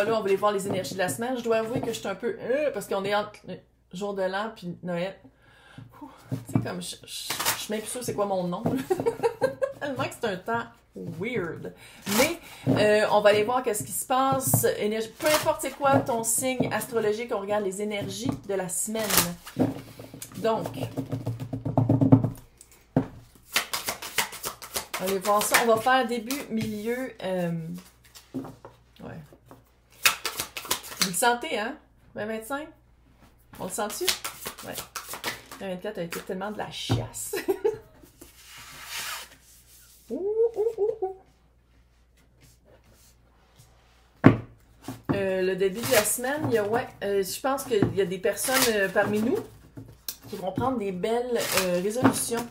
voilà, on va aller voir les énergies de la semaine. Je dois avouer que je suis un peu... parce qu'on est entre jour de l'an puis Noël. Tu sais, comme, je suis même plus sûre c'est quoi mon nom. Tellement que c'est un temps weird. Mais on va aller voir qu'est-ce qui se passe. Peu importe c'est quoi ton signe astrologique, on regarde les énergies de la semaine. Donc, allez voir ça. On va faire début, milieu. Ouais. Vous le sentez, hein? 2025? On le sent-tu? Ouais. 2024 a été tellement de la chiasse. Le début de la semaine, il y a, je pense qu'il y a des personnes parmi nous qui vont prendre des belles résolutions.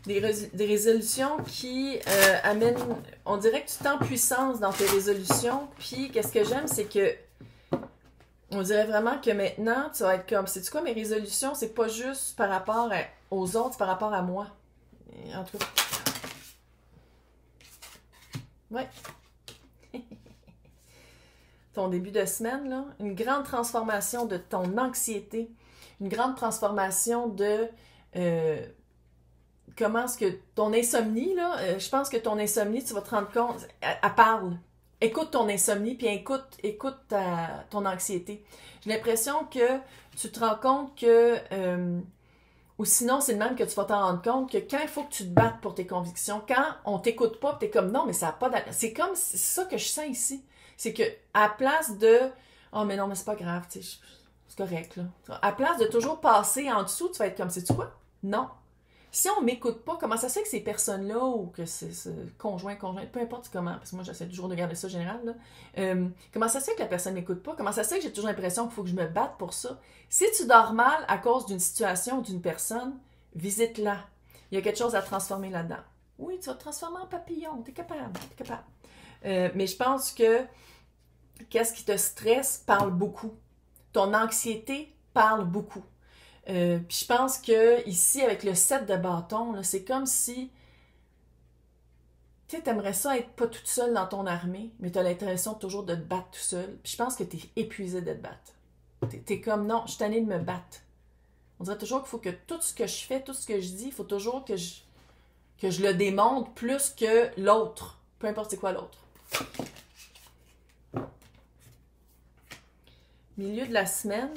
Des résolutions qui amènent, on dirait que tu t'en puissance dans tes résolutions. Puis, qu'est-ce que j'aime, c'est que on dirait vraiment que maintenant, tu vas être comme, sais-tu quoi, mes résolutions, c'est pas juste par rapport aux autres, c'est par rapport à moi. En tout cas. Ouais. Ton début de semaine, là, une grande transformation de ton anxiété, une grande transformation de comment est-ce que ton insomnie, là, je pense que ton insomnie, tu vas te rendre compte, elle parle. Écoute ton insomnie, puis écoute ton anxiété. J'ai l'impression que tu te rends compte que, ou sinon, c'est le même que tu vas t'en rendre compte, que quand il faut que tu te battes pour tes convictions, quand on t'écoute pas, tu es comme, non, mais ça n'a pas d'allure. C'est comme, c'est ça que je sens ici. C'est que à place de, oh, mais non, mais c'est pas grave, tu sais, c'est correct, là. À place de toujours passer en dessous, tu vas être comme, sais-tu quoi? Non. Si on m'écoute pas, comment ça se fait que ces personnes-là, ou que c'est conjoint, peu importe comment, parce que moi j'essaie toujours de garder ça général, là, comment ça se fait que la personne m'écoute pas? Comment ça se fait que j'ai toujours l'impression qu'il faut que je me batte pour ça? Si tu dors mal à cause d'une situation ou d'une personne, visite-la. Il y a quelque chose à transformer là-dedans. Oui, tu vas te transformer en papillon, t'es capable. Mais je pense que qu'est-ce qui te stresse parle beaucoup. Ton anxiété parle beaucoup. Puis je pense que ici, avec le 7 de bâton, c'est comme si tu sais, t'aimerais ça être pas toute seule dans ton armée, mais t'as l'impression toujours de te battre tout seul. Puis je pense que t'es épuisé de te battre. T'es comme, non, je suis tannée de me battre. On dirait toujours qu'il faut que tout ce que je fais, tout ce que je dis, il faut toujours que je le démontre plus que l'autre. Peu importe c'est quoi l'autre. Milieu de la semaine.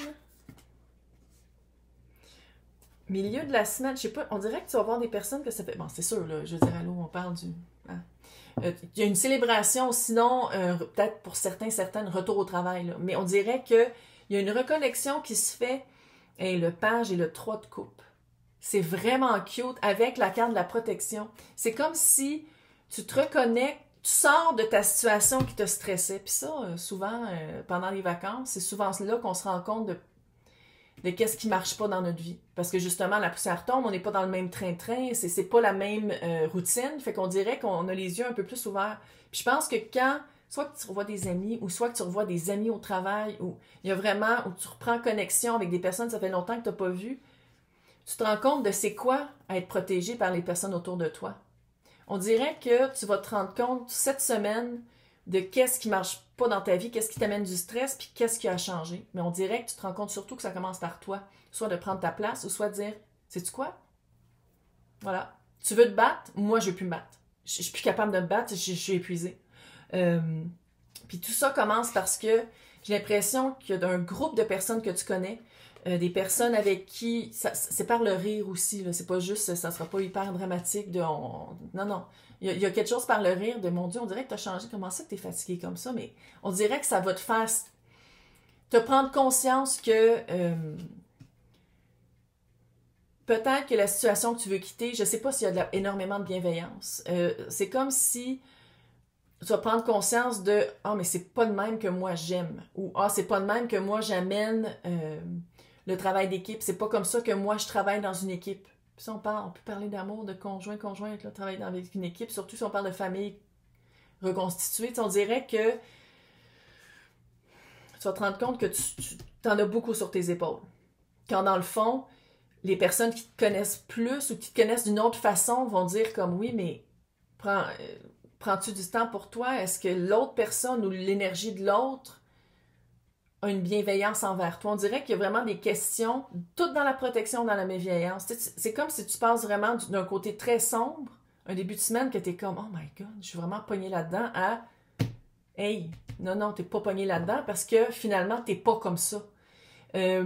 Milieu de la semaine, je sais pas, on dirait que tu vas voir des personnes que ça fait... Bon, c'est sûr, là, je veux dire, allô, on parle du... Hein? Il y a une célébration, sinon, peut-être pour certaines, retour au travail, là. Mais on dirait qu'il y a une reconnexion qui se fait, et le page et le 3 de coupe. C'est vraiment cute, avec la carte de la protection. C'est comme si tu te reconnectes, tu sors de ta situation qui te stressait. Puis ça, souvent, pendant les vacances, c'est souvent là qu'on se rend compte de qu'est-ce qui marche pas dans notre vie. Parce que justement, la poussière tombe, on n'est pas dans le même train-train, c'est pas la même routine, fait qu'on dirait qu'on a les yeux un peu plus ouverts. Puis je pense que quand, soit que tu revois des amis, ou soit que tu revois des amis au travail, ou il y a vraiment, où tu reprends connexion avec des personnes que ça fait longtemps que tu n'as pas vues, tu te rends compte de c'est quoi être protégé par les personnes autour de toi. On dirait que tu vas te rendre compte cette semaine de qu'est-ce qui marche pas dans ta vie, qu'est-ce qui t'amène du stress, puis qu'est-ce qui a changé. Mais on dirait que tu te rends compte surtout que ça commence par toi. Soit de prendre ta place, ou soit de dire, sais-tu quoi? Voilà. Tu veux te battre? Moi, je veux plus me battre. Je suis plus capable de me battre, je suis épuisée. Puis tout ça commence parce que j'ai l'impression qu'il y a un groupe de personnes que tu connais, des personnes avec qui... c'est par le rire aussi, là. C'est pas juste, ça sera pas hyper dramatique de... Non, non. Il y a quelque chose par le rire de, mon Dieu, on dirait que t'as changé. Comment ça que t'es fatigué comme ça? Mais on dirait que ça va te faire... te prendre conscience que... peut-être que la situation que tu veux quitter, je sais pas s'il y a énormément de bienveillance. C'est comme si... tu vas prendre conscience de « Ah, mais c'est pas de même que moi j'aime » ou « Ah, c'est pas de même que moi j'amène le travail d'équipe. C'est pas comme ça que moi je travaille dans une équipe. » Puis ça, on peut parler d'amour, de conjoint, travailler avec une équipe, surtout si on parle de famille reconstituée. On dirait que tu vas te rendre compte que tu en as beaucoup sur tes épaules. Quand dans le fond, les personnes qui te connaissent plus ou qui te connaissent d'une autre façon vont dire comme « Oui, mais prends-tu du temps pour toi? Est-ce que l'autre personne ou l'énergie de l'autre a une bienveillance envers toi. On dirait qu'il y a vraiment des questions, toutes dans la protection, dans la bienveillance. C'est comme si tu passes vraiment d'un côté très sombre, un début de semaine que t'es comme « Oh my God, je suis vraiment pognée là-dedans » à « Hey, non, t'es pas pognée là-dedans parce que finalement, t'es pas comme ça. »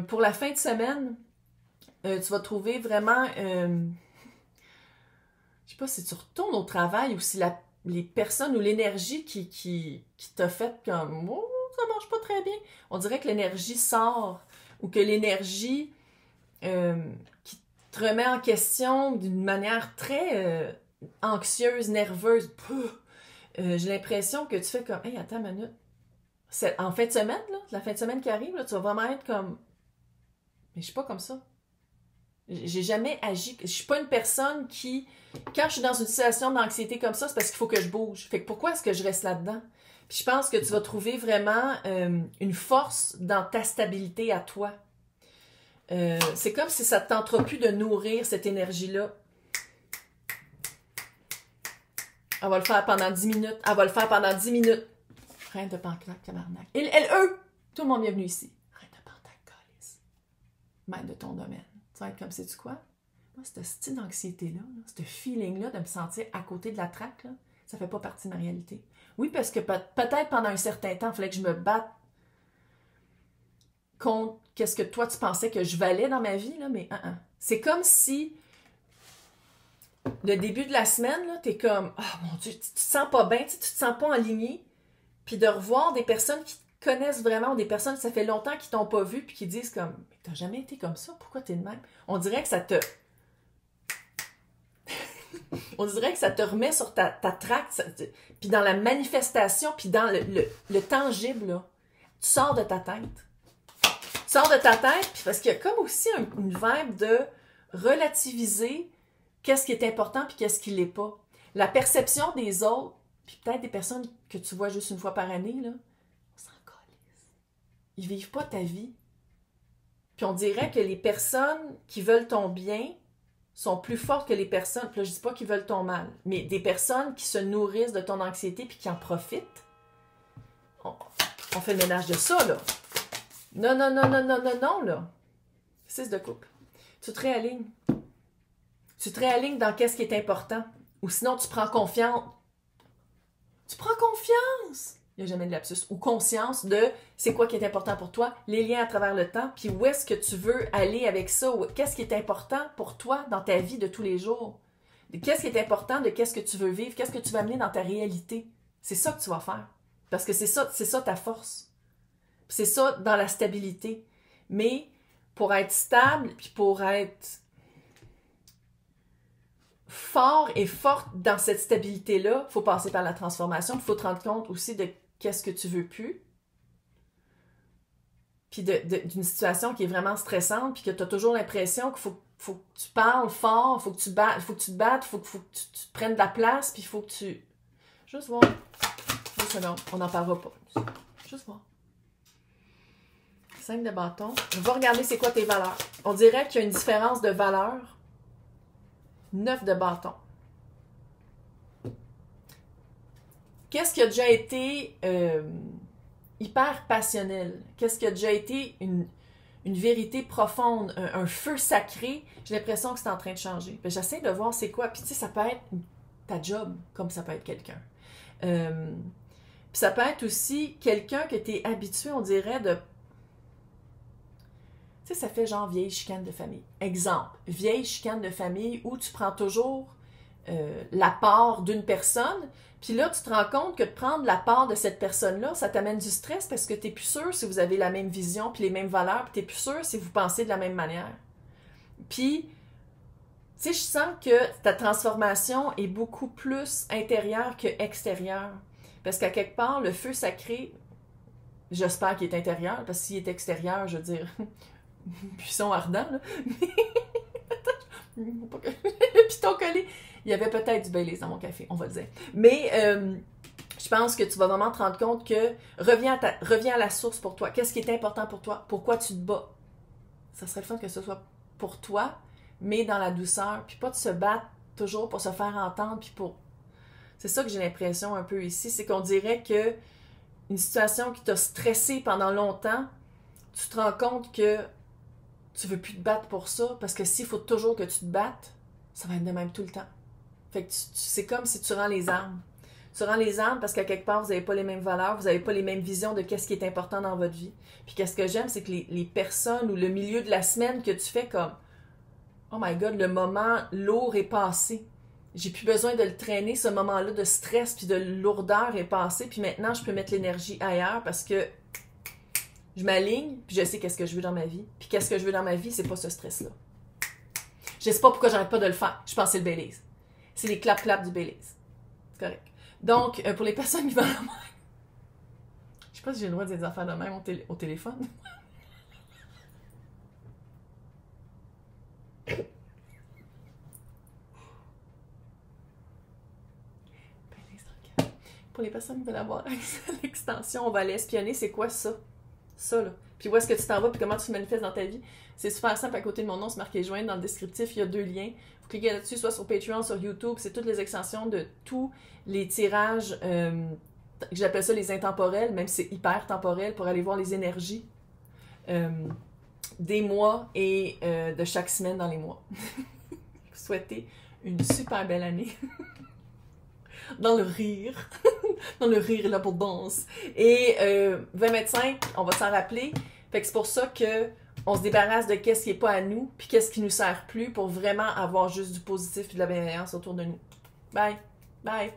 Pour la fin de semaine, tu vas trouver vraiment... je sais pas si tu retournes au travail ou si les personnes ou l'énergie qui t'a fait comme « Oh, ça marche pas très bien. » On dirait que l'énergie sort ou que l'énergie qui te remet en question d'une manière très anxieuse, nerveuse. J'ai l'impression que tu fais comme « Hey, attends une minute. » En fin de semaine, là, la fin de semaine qui arrive, là, tu vas vraiment être comme « Mais je suis pas comme ça. » J'ai jamais agi. Je suis pas une personne qui, quand je suis dans une situation d'anxiété comme ça, c'est parce qu'il faut que je bouge. Fait que pourquoi est-ce que je reste là-dedans? Puis je pense que tu vas trouver vraiment une force dans ta stabilité à toi. C'est comme si ça ne te tentera plus de nourrir cette énergie-là. Elle va le faire pendant 10 minutes. Elle va le faire pendant 10 minutes. Reine de Pentacles, tabarnak. Eux, tout le monde bienvenue ici. Reine de Pentacles, calice. Maître de ton domaine. Tu vas être comme, sais-tu quoi? Moi, cette style d'anxiété-là, ce feeling-là de me sentir à côté de la traque, là, ça fait pas partie de ma réalité. Oui, parce que peut-être pendant un certain temps, il fallait que je me batte contre qu'est-ce que toi, tu pensais que je valais dans ma vie, là, mais c'est comme si le début de la semaine, tu es comme, oh mon Dieu, tu te sens pas bien, tu te sens pas aligné, puis de revoir des personnes qui te connaissent vraiment, ou des personnes que ça fait longtemps qui t'ont pas vu, puis qui disent comme, mais t'as jamais été comme ça, pourquoi t'es de même? On dirait que ça te... On dirait que ça te remet sur ta traque, puis dans la manifestation, puis dans le tangible, là. Tu sors de ta tête. Tu sors de ta tête, puis parce qu'il y a comme aussi une vibe de relativiser qu'est-ce qui est important puis qu'est-ce qui l'est pas. La perception des autres, puis peut-être des personnes que tu vois juste une fois par année, là, on s'en calisse. Ils vivent pas ta vie. Puis on dirait que les personnes qui veulent ton bien sont plus fortes que les personnes, puis là je dis pas qu'ils veulent ton mal, mais des personnes qui se nourrissent de ton anxiété puis qui en profitent. On fait le ménage de ça, là. Non, là. 6 de coupe. Tu te réalignes. Tu te réalignes dans qu'est-ce qui est important. Ou sinon, tu prends confiance. Tu prends confiance! Il n'y a jamais de lapsus. Ou conscience de c'est quoi qui est important pour toi, les liens à travers le temps, puis où est-ce que tu veux aller avec ça, ou qu'est-ce qui est important pour toi dans ta vie de tous les jours. Qu'est-ce qui est important de qu'est-ce que tu veux vivre, qu'est-ce que tu vas amener dans ta réalité. C'est ça que tu vas faire. Parce que c'est ça ta force. C'est ça dans la stabilité. Mais pour être stable, puis pour être fort et forte dans cette stabilité-là, il faut passer par la transformation. Il faut te rendre compte aussi de qu'est-ce que tu veux plus. Puis d'une situation qui est vraiment stressante, puis que tu as toujours l'impression qu'il faut que tu parles fort, il faut que tu te battes, il faut que tu te prennes de la place, puis il faut que tu... Juste voir. 2 secondes, on n'en parlera pas. Juste voir. 5 de bâton. On va regarder c'est quoi tes valeurs. On dirait qu'il y a une différence de valeur. 9 de bâton. Qu'est-ce qui a déjà été hyper passionnel? Qu'est-ce qui a déjà été une vérité profonde, un feu sacré? J'ai l'impression que c'est en train de changer. J'essaie de voir c'est quoi. Puis tu sais, ça peut être ta job, comme ça peut être quelqu'un. Puis ça peut être aussi quelqu'un que tu es habitué, on dirait, de... Tu sais, ça fait genre vieille chicane de famille. Exemple, vieille chicane de famille où tu prends toujours la part d'une personne, puis là, tu te rends compte que de prendre la part de cette personne-là, ça t'amène du stress parce que tu n'es plus sûr si vous avez la même vision puis les mêmes valeurs, puis tu n'es plus sûr si vous pensez de la même manière. Puis, tu sais, je sens que ta transformation est beaucoup plus intérieure que extérieure. Parce qu'à quelque part, le feu sacré, j'espère qu'il est intérieur, parce que s'il est extérieur, je veux dire... buisson ardent, là. Le piton collé. Il y avait peut-être du Baileys dans mon café, on va le dire. Mais je pense que tu vas vraiment te rendre compte que reviens à la source pour toi. Qu'est-ce qui est important pour toi? Pourquoi tu te bats? Ça serait le fun que ce soit pour toi, mais dans la douceur. Puis pas de se battre toujours pour se faire entendre. Puis pour... C'est ça que j'ai l'impression un peu ici. C'est qu'on dirait que une situation qui t'a stressé pendant longtemps, tu te rends compte que tu veux plus te battre pour ça, parce que s'il faut toujours que tu te battes, ça va être de même tout le temps. Fait que c'est comme si tu rends les armes. Tu rends les armes parce qu'à quelque part, vous n'avez pas les mêmes valeurs, vous n'avez pas les mêmes visions de qu'est-ce qui est important dans votre vie. Puis qu'est-ce que j'aime, c'est que les personnes ou le milieu de la semaine que tu fais comme « Oh my God, le moment lourd est passé. J'ai plus besoin de le traîner, ce moment-là de stress puis de lourdeur est passé, puis maintenant, je peux mettre l'énergie ailleurs parce que je m'aligne, puis je sais qu'est-ce que je veux dans ma vie. Puis qu'est-ce que je veux dans ma vie, c'est pas ce stress-là. Je sais pas pourquoi j'arrête pas de le faire. Je pense que c'est le Baileys. C'est les clap-clap du Baileys. C'est correct. Donc, pour les personnes qui vont à la même, je sais pas si j'ai le droit de dire des affaires de même au téléphone. Pour les personnes qui veulent avoir accès à l'extension, on va aller espionner. C'est quoi ça? Ça, là. Puis où est-ce que tu t'en vas, puis comment tu te manifestes dans ta vie? C'est super simple. À côté de mon nom, c'est marqué joindre. Dans le descriptif, il y a 2 liens. Vous cliquez là-dessus, soit sur Patreon, sur YouTube. C'est toutes les extensions de tous les tirages, j'appelle ça les intemporels, même si c'est hyper temporel, pour aller voir les énergies des mois et de chaque semaine dans les mois. Vous souhaitez une super belle année. Dans le rire. Dans le rire et l'abondance. Et 2025, on va s'en rappeler. Fait que c'est pour ça que on se débarrasse de qu'est-ce qui n'est pas à nous, puis qu'est-ce qui nous sert plus pour vraiment avoir juste du positif et de la bienveillance autour de nous. Bye! Bye!